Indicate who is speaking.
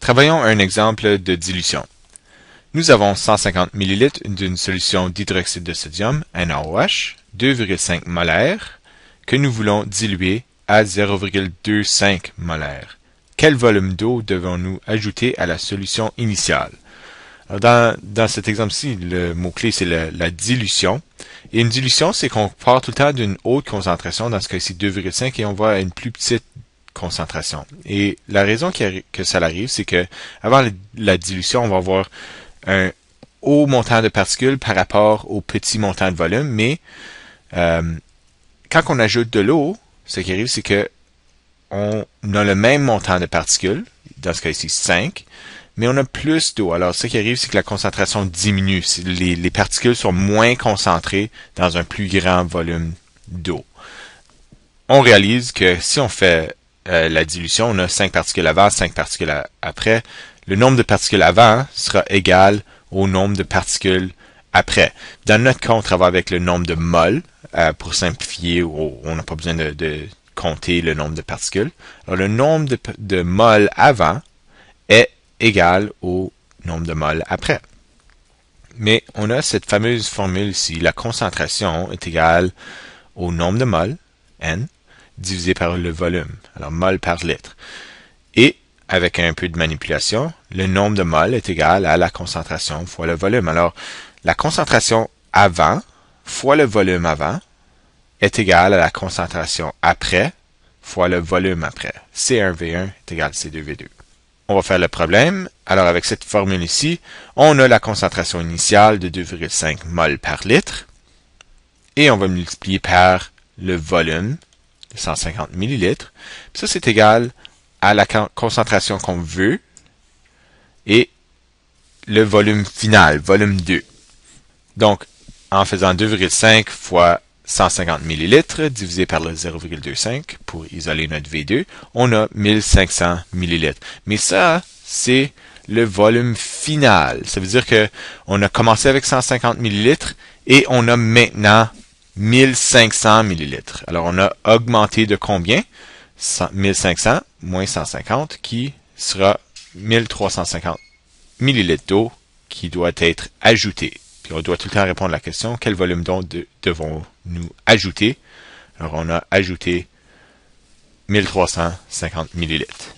Speaker 1: Travaillons un exemple de dilution. Nous avons 150 ml d'une solution d'hydroxyde de sodium, NaOH, 2,5 molaires, que nous voulons diluer à 0,25 molaires. Quel volume d'eau devons-nous ajouter à la solution initiale? Alors dans cet exemple-ci, le mot-clé, c'est la dilution. Et une dilution, c'est qu'on part tout le temps d'une haute concentration, dans ce cas-ci 2,5, et on va à une plus petite concentration. Et la raison que ça arrive, c'est que avant la dilution, on va avoir un haut montant de particules par rapport au petit montant de volume, mais quand on ajoute de l'eau, ce qui arrive, c'est que on a le même montant de particules, dans ce cas-ci 5, mais on a plus d'eau. Alors, ce qui arrive, c'est que la concentration diminue. Les particules sont moins concentrées dans un plus grand volume d'eau. On réalise que si on fait la dilution, on a 5 particules avant, 5 particules après. Le nombre de particules avant sera égal au nombre de particules après. Dans notre cas, on travaille avec le nombre de moles. Pour simplifier, on n'a pas besoin de compter le nombre de particules. Alors, le nombre de moles avant est égal au nombre de moles après. Mais on a cette fameuse formule ici. La concentration est égale au nombre de moles, N, divisé par le volume, alors mol par litre. Et avec un peu de manipulation, le nombre de moles est égal à la concentration fois le volume. Alors, la concentration avant fois le volume avant est égal à la concentration après fois le volume après. C1V1 est égal à C2V2. On va faire le problème. Alors, avec cette formule ici, on a la concentration initiale de 2,5 mol par litre et on va multiplier par le volume, 150 millilitres. Ça, c'est égal à la concentration qu'on veut et le volume final, volume 2. Donc, en faisant 2,5 fois 150 millilitres divisé par le 0,25 pour isoler notre V2, on a 1500 millilitres. Mais ça, c'est le volume final. Ça veut dire que on a commencé avec 150 millilitres et on a maintenant 1500 millilitres. Alors, on a augmenté de combien? 1500 moins 150 qui sera 1350 millilitres d'eau qui doit être ajouté. Puis on doit tout le temps répondre à la question, quel volume d'eau devons-nous ajouter? Alors, on a ajouté 1350 millilitres.